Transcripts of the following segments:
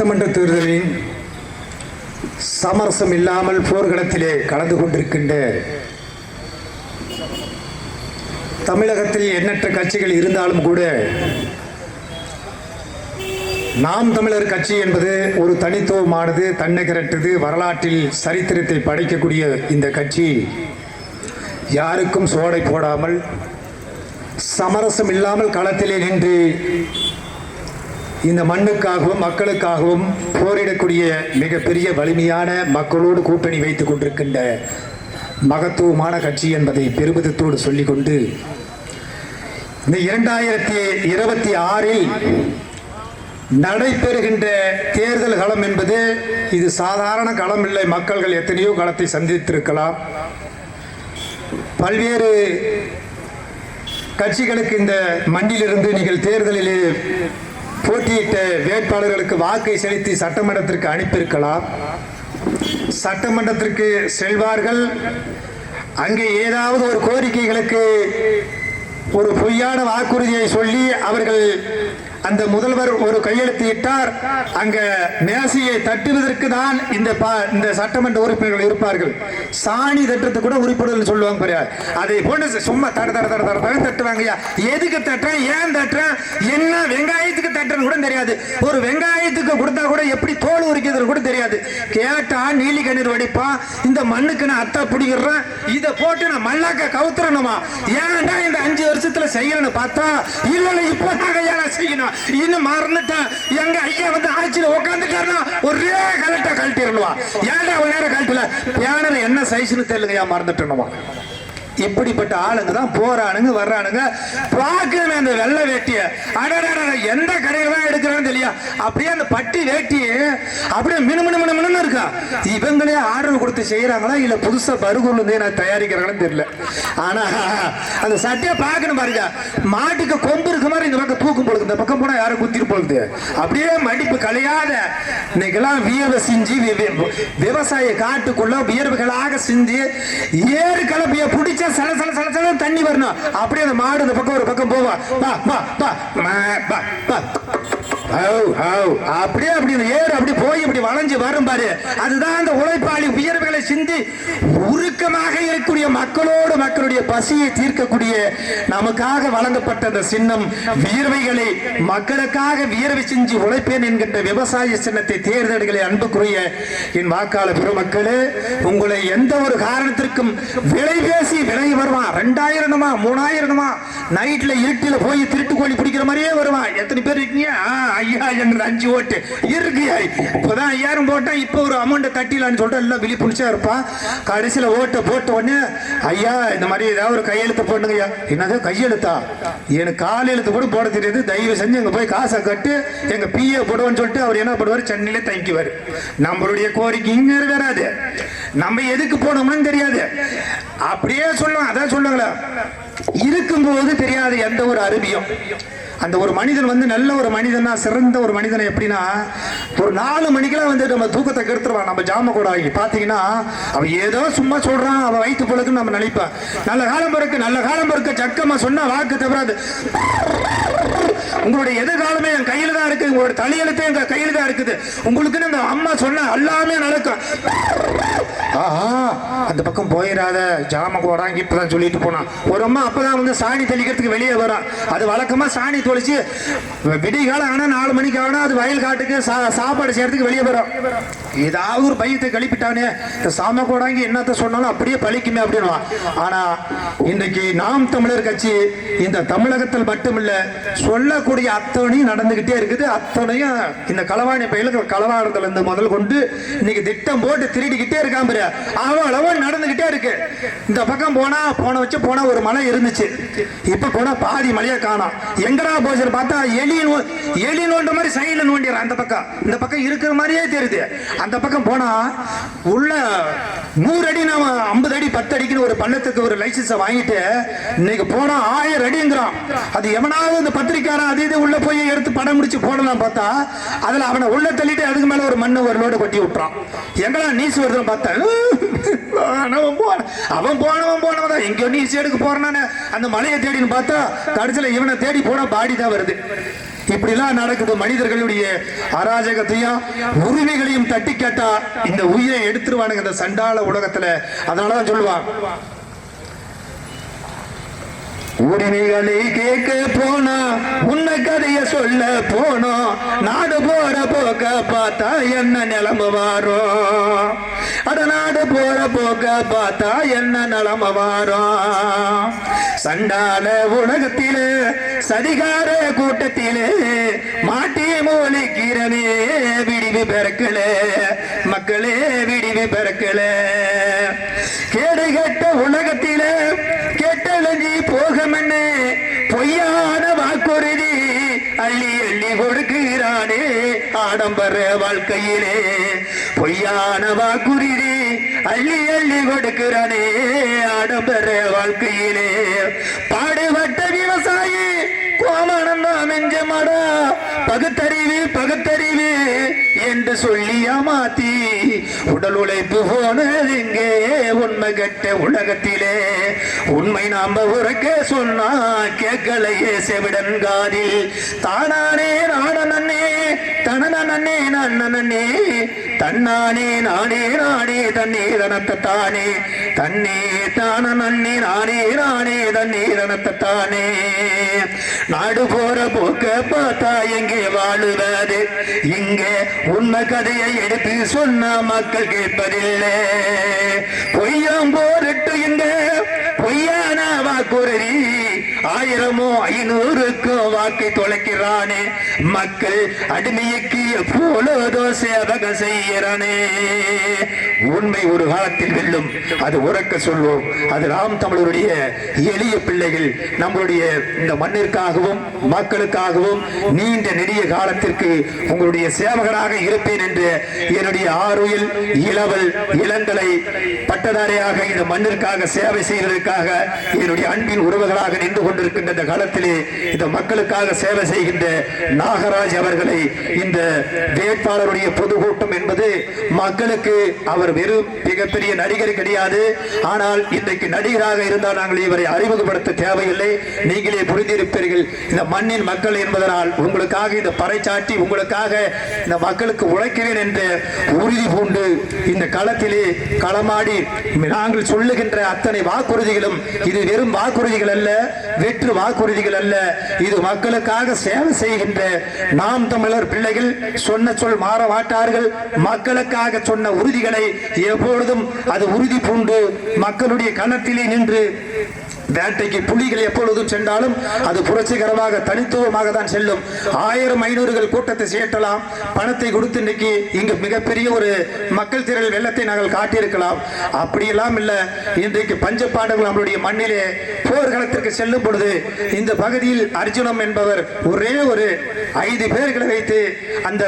சட்டமன்ற தேர்தலின் சமரசம் இல்லாமல் போர்க்களத்திலே கலந்து கொண்டிருக்கின்ற தமிழகத்தில் எண்ணற்ற கட்சிகள் இருந்தாலும் கூட நாம் தமிழர் கட்சி என்பது ஒரு தனித்துவமானது, தன்னிகரற்றது, வரலாற்றில் சரித்திரத்தை படைக்கக்கூடிய இந்த கட்சி யாருக்கும் சோடை போடாமல் சமரசம் இல்லாமல் களத்திலே நின்று இந்த மண்ணுக்காகவும் மக்களுக்காகவும் போரிடக்கூடிய மிகப்பெரிய வலிமையான மக்களோடு கூட்டணி வைத்துக் கொண்டிருக்கின்ற மகத்துவமான கட்சி என்பதை பெருமிதத்தோடு சொல்லிக்கொண்டு, இந்த 2026 நடைபெறுகின்ற தேர்தல் களம் என்பது இது சாதாரண களம் இல்லை. மக்கள்கள் எத்தனையோ களத்தை சந்தித்திருக்கலாம். பல்வேறு கட்சிகளுக்கு இந்த மண்ணிலிருந்து நீங்கள் தேர்தலில் போட்டியிட்ட வேட்பாளர்களுக்கு வாக்கை செலுத்தி சட்டமன்றத்திற்கு அனுப்பியிருக்கலாம். சட்டமன்றத்திற்கு செல்வார்கள். அங்கே ஏதாவது ஒரு கோரிக்கைகளுக்கு ஒரு பொய்யான வாக்குறுதியை சொல்லி அவர்கள் அந்த முதல்வர் ஒரு கையெழுத்து இட்டார். அங்க மேசையை தட்டுவதற்கு தான் இந்த சட்டமன்ற உறுப்பினர்கள் இருப்பார்கள். சாணி தட்டுறது கூட உறுப்பினர்கள் சொல்லுவாங்க. அதை போன்று சும்மா தட்டுவாங்க. எதுக்கு தட்டுறேன், ஏன் தட்டுறேன், என்ன வெங்காயத்துக்கு தட்டுறேன்னு கூட தெரியாது. ஒரு வெங்காயத்துக்கு கொடுத்தா கூட எப்படி தோல் உரிக்கிறது கூட தெரியாது. கேட்டா நீலி கண்ணீர் வடிப்பான். இந்த மண்ணுக்கு நான் அத்தை பிடிக்கிறேன், இதை போட்டு நான் மல்லாக்க கவுத்துறணுமா? ஏன்டா இந்த 5 வருஷத்துல செய்யணும்னு பார்த்தா இல்ல இப்ப செய்யணும். இன்னும் மறந்துட்டேன். எங்க ஐயா வந்து ஆட்சியில உட்காந்துட்டாருன்னா ஒரே கலெக்டா கழட்டிடணுமா? ஏன்டா ஒரு நேரம் கழட்டல? பேனர் என்ன சைஸ்னு தெரியலையா, மறந்துட்டணுமா? இப்படிப்பட்ட ஆளுங்க தான் போறானுங்க வர்றானுங்க. பார்க்கணும் அந்த வெள்ளை வேட்டிய எந்த கடையில தான் எடுக்கிறான்னு தெரியா. அப்படியே அந்த பட்டி வேட்டி அப்படியே மினுமினு இருக்கா. இவங்களே ஆர்டர் கொடுத்து செய்யறாங்களா இல்ல புதுசா பருகுல நான் தயாரிக்கிறாங்கன்னு தெரியல. ஆனா அந்த சட்டையை பார்க்கணும் பாருங்க. மாட்டுக்கு கொம்பு இருக்க மாதிரி இந்த பக்கம் தூக்கும் பொழுது, இந்த பக்கம் போனா யாரும் குத்திரு பொழுது அப்படியே மடிப்பு கலையாத இன்னைக்கெல்லாம் வியர்வை செஞ்சு விவசாய காட்டுக்குள்ள வியர்வுகளாக செஞ்சு ஏறு கலப்பைய பிடிச்ச தண்ணி வரணும். அப்படியே அந்த மாடு இந்த பக்கம் ஒரு பக்கம் போவா. அப்படியே அப்படி ஏறு அப்படி போய் இப்படி வளைஞ்சு வரும் பாரு. அதுதான் அந்த உழைப்பாளி உயர்வுகளை சிந்தி உருக்கமாக இருக்கக்கூடிய மக்களோடு மக்களுடைய பசியை தீர்க்கக்கூடிய நமக்காக வழங்கப்பட்ட அந்த சின்னம். வியர்வைகளை மக்களுக்காக வியர்வை செஞ்சு உழைப்பேன் என்கின்ற விவசாய சின்னத்தை தேர்தல்களை அன்புக்குரிய என் வாக்காளர் பெருமக்களே, உங்களை எந்த ஒரு காரணத்திற்கும் விலை பேசி விலை வருவான். 2000 3000 நைட்ல இருட்டில போய் திருட்டு கோழி பிடிக்கிற மாதிரியே வருவான். எத்தனை பேர் இருக்கீங்க? ஐயா என்ற 5 ஓட்டு இருக்கு. இப்பதான் 5000 போட்டா இப்ப ஒரு அமௌண்ட் தட்டிலான்னு சொல்லிட்டு எல்லாம் விழிப்புணர்ச்சியா இருப்பான். கடைசியில ஓட்ட போட்ட உடனே ஐயா இந்த மாதிரி ஏதாவது ஒரு கையெழுத்து போடுங்க. ஐயா என்னது கையெழுத்தா? எனக்கு கால் எழுத்து கூட போட தெரியாது, தயவு செஞ்சு எங்க போய் காசை கட்டு எங்க பிஏ போடுவோன்னு சொல்லிட்டு அவர் என்ன பண்ணுவார், சென்னையில தங்கிக்குவார். நம்மளுடைய கோரிக்கை நிறைவேறாது. நம்ம எதுக்கு போனோம்னு தெரியாது. அப்படியே சொல்லுவாங்க. அதான் சொல்லுங்களா, இருக்கும்போது தெரியாது எந்த ஒரு அருவியும். அந்த ஒரு மனிதன் வந்து நல்ல ஒரு மனிதனா, சிறந்த ஒரு மனிதனை எப்படின்னா ஒரு 4 மணிக்கெல்லாம் வந்து நம்ம தூக்கத்தை கெடுத்துருவான். நம்ம ஜாம கூட ஆகி பாத்தீங்கன்னா அவன் ஏதோ சும்மா சொல்றான், அவன் வயிற்று பொழுதுன்னு நம்ம நினைப்பான். நல்ல காலம் பிறக்க சக்கமா சொன்னா வாக்கு தவறாது. உங்களுடைய எதிர்காலமே என் கையில தான் இருக்கு, உங்களுடைய தலையெழுத்தே எங்க கையில தான் இருக்குது. உங்களுக்கு இந்த அம்மா சொன்ன எல்லாமே நடக்கும். அந்த பக்கம் போயிடாத, ஜாம கூட இப்பதான் சொல்லிட்டு போனான். ஒரு அம்மா அப்பதான் வந்து சாணி தெளிக்கிறதுக்கு வெளியே வரான். அது வழக்கமா சாணி தொலைச்சு விடிகாலம் ஆனா 4 மணிக்கு ஆனா அது வயல் காட்டுக்கு சாப்பாடு செய்யறதுக்கு வெளியே வரும். ஏதாவது ஒரு பையத்தை கழிப்பிட்டானே சாம கோடாங்கி என்னத்த சொன்னாலும் அப்படியே பழிக்குமே அப்படின்னு. ஆனா இன்றைக்கு நாம் தமிழர் கட்சி இந்த தமிழகத்தில் மட்டுமில்ல சொல்லக்கூடிய அத்தனையும் நடந்துகிட்டே இருக்குது. அத்தனையும் இந்த களவாணி பயிலுக்கு களவாடுறதுல இருந்து முதல் கொண்டு இன்னைக்கு திட்டம் போட்டு திருடிக்கிட்டே இருக்கான் பாரு. அவ்வளவு நடந்துகிட்டே இருக்கு. இந்த பக்கம் போன ஒரு மலை இருந்துச்சு, இப்ப போனா பாதி மலையை காணோம். எங்கடா போச்சு பார்த்தா எலி நோண்ட மாதிரி சைடுல நோண்டிடுறான். அந்த பக்கம் இந்த பக்கம் இருக்கிற மாதிரியே தெரியுது. அந்த பக்கம் போனா உள்ள 100 அடி, நாம 50 அடி 10 அடிக்குன்னு ஒரு பள்ளத்துக்கு ஒரு லைசன்ஸ் வாங்கிட்டு இன்னைக்கு போனா 1000 அடிங்கிறான். அது எவனாவது இந்த பத்திரிக்காரன் அது இது உள்ள போய் எடுத்து படம் முடிச்சு போடலாம் பார்த்தா அதுல அவனை உள்ள தள்ளிட்டு அதுக்கு மேல ஒரு மண்ணு ஒரு லோடு கொட்டி விட்டுறான். எங்களா நீஸ் வருதுன்னு பார்த்தேன். அவன் போனவன் எங்கேயோ நீஸ் எடுக்க போறானே அந்த மலையை தேடின்னு பார்த்தா கடைசியில இவனை தேடி போனா பாடி தான் வருது. இப்படிலாம் நடக்குது. மனிதர்களுடைய அராஜகத்தையும் உரிமைகளையும் தட்டி கேட்டா இந்த உயிரை எடுத்துருவானுங்க இந்த சண்டாள உலகத்துல. அதனாலதான் சொல்லுவான், உரிமைகளை கேட்க போனா உன்ன கதைய சொல்ல போனோம், நாடு போற போக்க பார்த்தா என்ன நிலைமை வாரும், அட நாடு போற போக்க பார்த்தா என்ன நிலைமை வாரும். சண்டால உலகத்திலே சதிகார கூட்டத்திலே மாட்டி மூலிக்கிறனே விடிவு பிறக்கல மக்களே, விடிவு பிறக்கல. கேடு கெட்ட உலகத்திலே கெட்டலஞ்சி போகமென்னு பொய்யான வாக்குறுதி அள்ளி அள்ளி கொடுக்கிறானே ஆடம்பர வாழ்க்கையிலே, பொய்யான வாக்குறுதி அள்ளி அள்ளி கொடுக்கிறானே ஆடம்பர வாழ்க்கையிலே. பாடுபட்ட விவசாயி கோமானந்தா மெஞ்சமாடா பகுத்தறிவு பகுத்தறிவு என்று சொல்லி ஏமாத்தி உடல் உழைப்பு போனது இங்கே உண்மை கட்ட உலகத்திலே. உண்மை நாம உறக்க சொன்னா கேட்கலையே செவிடன் காதில். தானானே நாடனே தனனே நன்னே தன்னானே நானே நானே தன்னே தனத்தானே தன்னே தான நன்னே நானே நானே தன்னே தனத்தானே. நாடு போற போக்க பார்த்தா எங்கே வாழுவது, இங்கே உண்மை கதையை எடுத்து சொன்ன மக்கள் கேட்பதில்லை. பொய்யம் போரிட்டு இங்க பொய்யான வாக்குறுதி ஆயிரமோ 500க்கோ வாக்கை தொலைக்கிறானே, மக்கள் அடிமைக்கு எப்பொழுதோ சேவக செய்கிறானே. உண்மை ஒரு காலத்தில் வெல்லும், அது உறக்க சொல்வோம். அது நாம் தமிழருடைய எளிய பிள்ளைகள் நம்மளுடைய இந்த மண்ணிற்காகவும் மக்களுக்காகவும் நீண்ட நெடிய காலத்திற்கு உங்களுடைய சேவகனாக இருப்பேன் என்று என்னுடைய ஆறுயில் இளவல் இளங்கலை பட்டதாரியாக இந்த மண்ணிற்காக சேவை செய்வதற்காக என்னுடைய அன்பின் உறவுகளாக நின்று கொண்டிருக்கின்ற இந்த காலத்திலே இந்த மக்களுக்காக சேவை செய்கின்ற நாகராஜ் அவர்களை இந்த வேட்பாளருடைய பொதுக்கூட்டம் என்பது மக்களுக்கு அவர் வெறும் மிகப்பெரிய நடிகர் கிடையாது. ஆனால் இன்றைக்கு நடிகராக இருந்தால் நாங்கள் இவரை அறிமுகப்படுத்த தேவையில்லை, நீங்களே புரிந்திருப்பீர்கள். இந்த மண்ணின் மக்கள் என்பதனால் உங்களுக்காக இந்த பறைச்சாட்டி உங்களுக்காக இந்த மக்களுக்கு உழைக்கிறேன் என்ற உறுதி பூண்டு இந்த களத்திலே களமாடி நாங்கள் சொல்லுகின்ற அத்தனை வாக்குறுதிகளும் இது வெறும் வாக்குறுதிகள் அல்ல, வெற்று வாக்குறுதிகள் அல்ல. இது மக்களுக்காக சேவை செய்கின்ற நாம் தமிழர் பிள்ளைகள் சொன்ன சொல் மாற மாட்டார்கள். மக்களுக்காக சொன்ன உறுதிகளை எப்பொழுதும் அது உறுதி பூண்டு மக்களுடைய கணத்திலே நின்று வேட்டைக்கு புலிகள் எப்பொழுதும் சென்றாலும் அது புரட்சிகரமாக தனித்துவமாக தான் செல்லும். 1000-500 கூட்டத்தை சேர்க்கலாம், பணத்தை கொடுத்து இன்றைக்கு இங்கு மிகப்பெரிய ஒரு மக்கள் திரள் வெள்ளத்தை நாங்கள் காட்டியிருக்கலாம். அப்படியெல்லாம் இல்லை. இன்றைக்கு பஞ்சபாண்டவர்கள் நம்மளுடைய மண்ணிலே போர்க்களத்திற்கு செல்லும் பொழுது இந்த பகுதியில் அர்ஜுனம் என்பவர் ஒரே ஒரு 5 பேர்களை வைத்து அந்த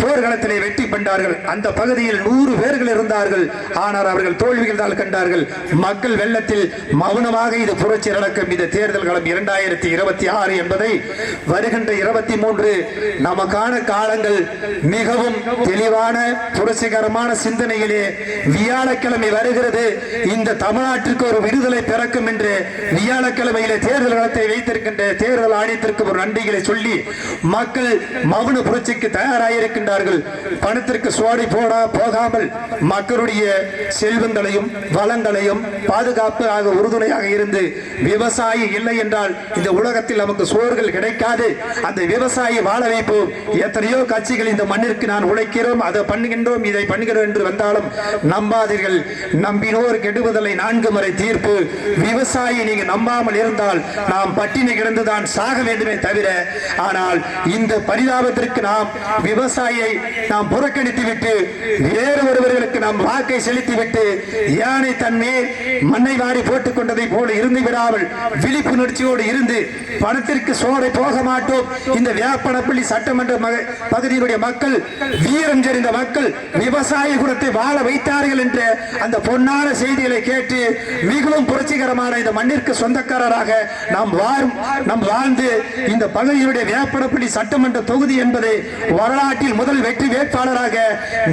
போர்க்களத்திலே வெற்றி பண்ணார்கள். அந்த பகுதியில் 100 பேர்கள் இருந்தார்கள். ஆனால் அவர்கள் தோல்விகள் தான் கண்டார்கள். மக்கள் வெள்ளத்தில் மௌனமாக இது புரட்சி நடக்கும். இந்த தேர்தல் களம் 2026 என்பதை வருகின்ற 23 நமக்கான காலங்கள் மிகவும் தெளிவான புரட்சிகரமான சிந்தனையிலே வியாழக்கிழமை வருகிறது. இந்த தமிழ்நாட்டிற்கு ஒரு விடுதலை பிறக்கும் என்று வியாழக்கிழமையிலே தேர்தல் களத்தை வைத்திருக்கின்ற தேர்தல் ஆணையத்திற்கு ஒரு நன்றிகளை சொல்லி மக்கள் மௌன புரட்சிக்கு தயாராகியிருக்கின்றார்கள். பணத்திற்கு சோடை போகாமல் மக்களுடைய செல்வங்களையும் வளங்களையும் பாதுகாப்பு ஆக உறுதுணையாக இருந்து விவசாயி இல்லை என்றால் இந்த உலகத்தில் நமக்கு சோறுகள் கிடைக்காது. அந்த விவசாயி வாழ வைப்போம். எத்தனையோ கட்சிகள் இந்த மண்ணிற்கு நான் உழைக்கிறோம், அதை பண்ணுகின்றோம், இதை பண்ணுகிறோம் என்று வந்தாலும் நம்பாதீர்கள். நம்பினோர் கெடுவதில்லை 4 முறை தீர்ப்பு. விவசாயி நீங்க நம்பாமல் இருந்தால் நாம் பட்டினி கிடந்துதான் சாக வேண்டுமே தவிர, ஆனால் இந்த பரிதாபத்திற்கு நாம் விவசாயியை நாம் புறக்கணித்து விட்டு வேறு ஒருவர்களுக்கு நாம் வாக்கை செலுத்திவிட்டு யானை தன்மேல் மண்ணை வாரி போட்டுக் கொண்டதை போல இருந்து விடாமல் விழிப்புணர்ச்சியோடு இருந்து பணத்திற்கு சோடை போக மாட்டோம். இந்த வேப்பனப்பள்ளி சட்டமன்ற பகுதியினுடைய மக்கள் வீரம் தெரிந்த மக்கள் விவசாய குலத்தை வாழ வைத்தார்கள் என்ற அந்த பொன்னான செய்திகளை கேட்டு மிகவும் புரட்சிகரமான இந்த மண்ணிற்கு சொந்தக்காரராக நாம் வாழ்ந்து இந்த பகுதியினுடைய வேப்பனப்பள்ளி சட்டமன்ற தொகுதி என்பதை வரலாற்றில் முதல் வெற்றி வேட்பாளராக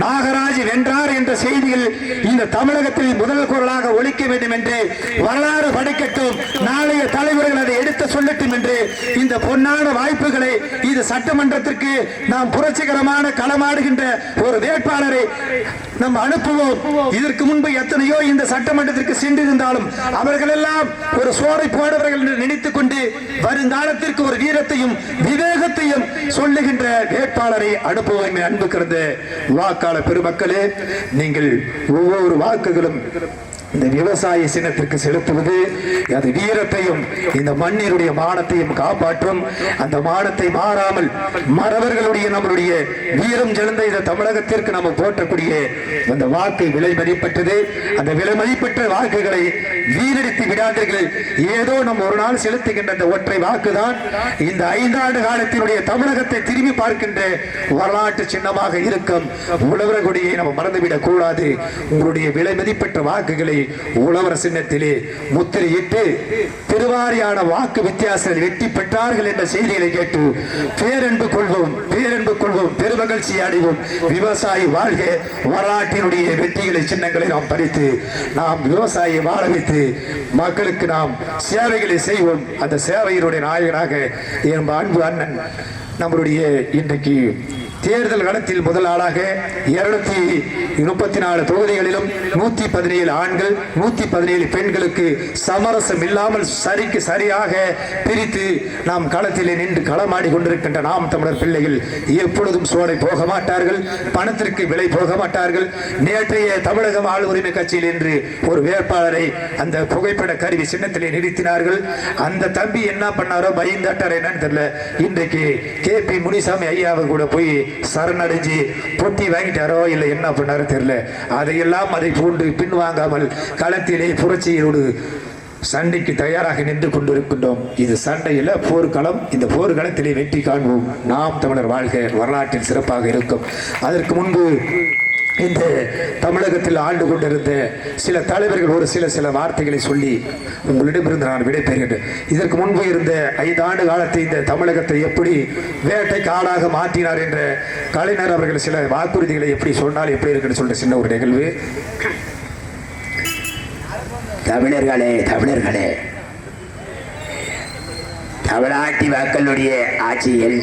நாகராஜ் வென்றார் என்ற செய்தியில் இந்த தமிழகத்தில் முதல் குரலாக ஒலிக்க வேண்டும் என்று வரலாறு படை கிடைக்கட்டும், நாளைய தலைவர்கள் அதை எடுத்து சொல்லட்டும் என்று இந்த பொன்னான வாய்ப்புகளை இது சட்டமன்றத்திற்கு நாம் புரட்சிகரமான களமாடுகின்ற ஒரு வேட்பாளரை நாம் அனுப்புவோம். இதற்கு முன்பு எத்தனையோ இந்த சட்டமன்றத்திற்கு சென்றிருந்தாலும் அவர்கள் எல்லாம் ஒரு சோறை போடுவர்கள் என்று நினைத்துக் கொண்டு வருங்காலத்திற்கு ஒரு வீரத்தையும் விவேகத்தையும் சொல்லுகின்ற வேட்பாளரை அனுப்புவோம். அன்பு கிடந்த வாக்காளர் பெருமக்களே, நீங்கள் ஒவ்வொரு வாக்குகளும் இந்த விவசாய சின்னத்திற்கு செலுத்துவது அது வீரத்தையும் இந்த மண்ணினுடைய மானத்தையும் காப்பாற்றும். அந்த மானத்தை மாறாமல் மறவர்களுடைய நம்மளுடைய வீரம் செலுந்த இந்த தமிழகத்திற்கு நம்ம போற்றக்கூடிய அந்த வாக்கு விலை மதிப்பட்டது. அந்த விலை மதிப்பற்ற வாக்குகளை வீணடித்து விடாதீர்கள். ஏதோ நம்ம ஒரு நாள் செலுத்துகின்ற அந்த ஒற்றை வாக்குதான் இந்த 5 ஆண்டு காலத்தினுடைய தமிழகத்தை திரும்பி பார்க்கின்ற வரலாற்று சின்னமாக இருக்கும். உழவர் கொடியை நம்ம மறந்துவிடக் கூடாது. உங்களுடைய விலை மதிப்பற்ற வாக்குகளை உழவர் சின்னத்திலே முத்திரையிட்டு பெருவாரியான வாக்கு வித்தியாசத்தில் வெற்றி பெற்றார்கள் என்ற செய்திகளை கேட்டு பேரன்பு கொள்வோம், பெருமகிழ்ச்சி அடைவோம். விவசாயி வாழ்க, வரலாற்றினுடைய வெற்றிகளை சின்னங்களை நாம் பறித்து நாம் விவசாயியை வாழ வைத்து மக்களுக்கு நாம் சேவைகளை செய்வோம். அந்த சேவையினுடைய நாயகனாக என் அன்பு அண்ணன் நம்மளுடைய இன்றைக்கு தேர்தல் களத்தில் முதல் ஆளாக 234 தொகுதிகளிலும் 117 ஆண்கள் 117 பெண்களுக்கு சமரசம் இல்லாமல் சரிக்கு சரியாக பிரித்து நாம் களத்திலே நின்று களமாடி கொண்டிருக்கின்ற நாம் தமிழர் பிள்ளைகள் எப்பொழுதும் சோலை போக மாட்டார்கள், பணத்திற்கு விலை போக மாட்டார்கள். நேற்றைய தமிழக ஆள் உரிமை கட்சியில் என்று ஒரு வேட்பாளரை அந்த புகைப்பட கருவி சின்னத்திலே நிறுத்தினார்கள். அந்த தம்பி என்ன பண்ணாரோ பயந்தாட்டார் என்னன்னு தெரியல. இன்றைக்கு KP முனிசாமி ஐயாவை கூட போய் சரணடைஞ்சு பொட்டி வாங்கிட்டாரோ இல்லை என்ன பண்ணாரோ தெரியல. அதையெல்லாம் அதை பூண்டு பின்வாங்காமல் களத்திலே புரட்சியோடு சண்டைக்கு தயாராக நின்று கொண்டிருக்கின்றோம். இது சண்டையில் போர்க்களம். இந்த போர்க்களத்திலே வெற்றி காண்போம். நாம் தமிழர் வாழ்க, வரலாற்றில் சிறப்பாக இருக்கும். அதற்கு முன்பு இந்த தமிழகத்தில் ஆண்டு கொண்டிருந்த சில தலைவர்கள் ஒரு சில வார்த்தைகளை சொல்லி உங்களிடமிருந்து நான் விடைபெறுகின்றேன். இதற்கு முன்பு இருந்த 5 ஆண்டு காலத்தை இந்த தமிழகத்தை எப்படி வேட்டைக்கு ஆளாக மாற்றினார் என்ற கலைஞர் அவர்கள் சில வாக்குறுதிகளை எப்படி சொன்னால் எப்படி இருக்குன்னு சொல்ற சின்ன ஒரு நிகழ்வு. தமிழர்களே, தமிழ்நாட்டு மக்களுடைய ஆட்சியில்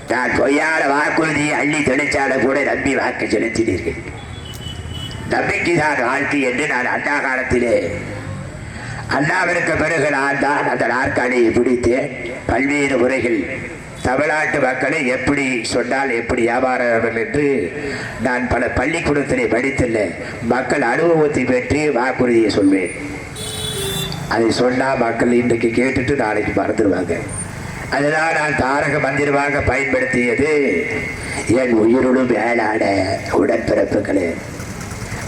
நான் பொய்யான வாக்குறுதியை அள்ளி தெளிச்சால கூட நம்பி வாக்கு செலுத்தினீர்கள். நம்பிக்கைதான் வாழ்க்கை என்று நான் அண்ணா காலத்திலே அண்ணாவிற்கு பிறகு நான் தான் அந்த நாற்காலியை பிடித்து பல்வேறு முறைகள் தமிழ்நாட்டு மக்களை எப்படி சொன்னால் எப்படி வியாபாரர்கள் என்று நான் பல பள்ளிக்கூடத்திலே படித்துள்ள மக்கள் அனுபவத்தை பெற்று வாக்குறுதியை சொல்வேன். அதை சொன்னால் மக்கள் இன்றைக்கு கேட்டுட்டு நாளைக்கு மறந்துடுவாங்க. அதுதான் நான் தாரக மந்திரமாக பயன்படுத்தியது. என் உயிரோடும் மேலான உடன்பிறப்புகளே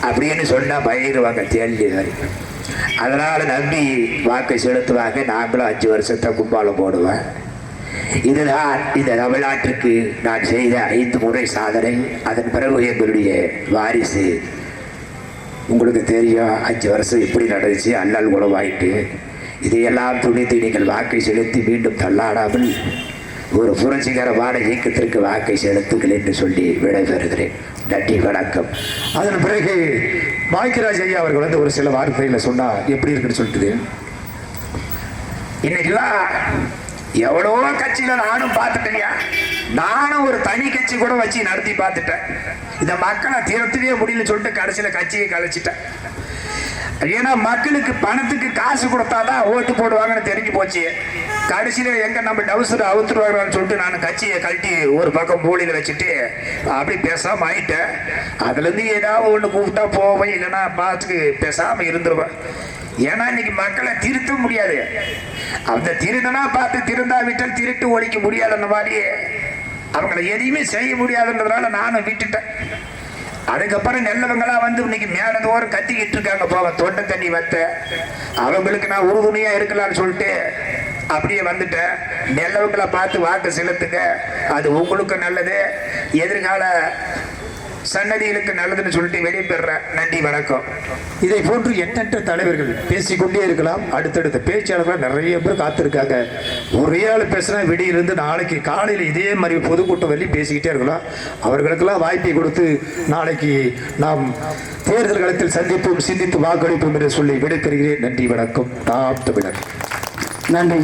அப்படின்னு சொன்னா பயிடுவாங்க தேடி வரைக்கும். அதனால நம்பி வாக்கு செலுத்துவாங்க. நாங்களும் 5 வருஷத்தை கும்பாலம் போடுவேன். இதுதான் இந்த தமிழ்நாட்டிற்கு நான் செய்த 5 முறை சாதனை. அதன் பிறகு எங்களுடைய வாரிசு உங்களுக்கு தெரியும் 5 வருஷம் இப்படி நடந்துச்சு, அல்லல் குணமாயிட்டு. இதையெல்லாம் துணித்து நீங்கள் வாக்கை செலுத்தி மீண்டும் தள்ளாடாமல் ஒரு புரட்சிகரமான இயக்கத்திற்கு வாக்கை செலுத்துங்கள் என்று சொல்லி விடைபெறுகிறேன். நன்றி, வணக்கம். அதன் பிறகு பாக்கியராஜ் ஐயா அவர்கள் வந்து ஒரு சில வார்த்தைகளை சொன்னா எப்படி இருக்குன்னு சொல்லிட்டு, இன்னைக்கெல்லாம் எவ்வளோ கட்சியில நானும் பார்த்துட்டேங்க. நானும் ஒரு தனி கட்சி கூட வச்சு நடத்தி பார்த்துட்டேன். இந்த மக்களை திருத்தவே முடியல சொல்லிட்டு கடைசியில கட்சியை கலைச்சிட்டேன். ஏன்னா மக்களுக்கு பணத்துக்கு காசு கொடுத்தாதான் ஓட்டு போடுவாங்கன்னு தெரிஞ்சு போச்சு. கடைசியில எங்க நம்ம டவுசர் அவுத்துருவாங்கன்னு சொல்லிட்டு நான் கட்சியை கழட்டி ஒரு பக்கம் மூலையில வச்சுட்டு அப்படி பேசாம ஆயிட்டேன். அதுல இருந்து ஏதாவது ஒண்ணு கூப்பிட்டா போவேன், இல்லைன்னா பார்த்துக்கு பேசாம இருந்துருவேன். ஏன்னா இன்னைக்கு மக்களை திருத்த முடியாது. அந்த திருடனா பார்த்து திருந்தா விட்டால் திருட்டு ஒழிக்க முடியாதுன்ற மாதிரி அவங்களை எதையுமே செய்ய முடியாதுன்றதுனால நானும் விட்டுட்டேன். அதுக்கப்புறம் நல்லவங்களா வந்து இன்னைக்கு மேலதோறும் கத்திக்கிட்டு இருக்காங்க. போவ தொண்டை தண்ணி வத்த அவங்களுக்கு நான் உறுதுணையா இருக்கலாம்னு சொல்லிட்டு அப்படியே வந்துட்டேன். நல்லவங்களை பார்த்து வாக்கு செலுத்துங்க, அது உங்களுக்கு நல்லது. எதிர்கால சன்னதிகளுக்கு நல்லதுன்னு சொல்லிட்டு வெளியே பெறுறேன். நன்றி, வணக்கம். இதை போன்று எண்ணற்ற தலைவர்கள் பேசிக்கொண்டே இருக்கலாம். அடுத்தடுத்த பேச்சாளர்கள் நிறைய பேர் காத்திருக்காங்க. ஒரே ஆள் பேசுனா விடியிலிருந்து நாளைக்கு காலையில் இதே மாதிரி பொதுக்கூட்டம் வெளியே பேசிக்கிட்டே இருக்கலாம். அவர்களுக்கெல்லாம் வாய்ப்பை கொடுத்து நாளைக்கு நாம் தேர்தல் களத்தில் சந்திப்போம், சிந்தித்து வாக்களிப்போம் என்று சொல்லி விடைபெறுகிறேன். நன்றி, வணக்கம். நாம் தமிழர். நன்றி.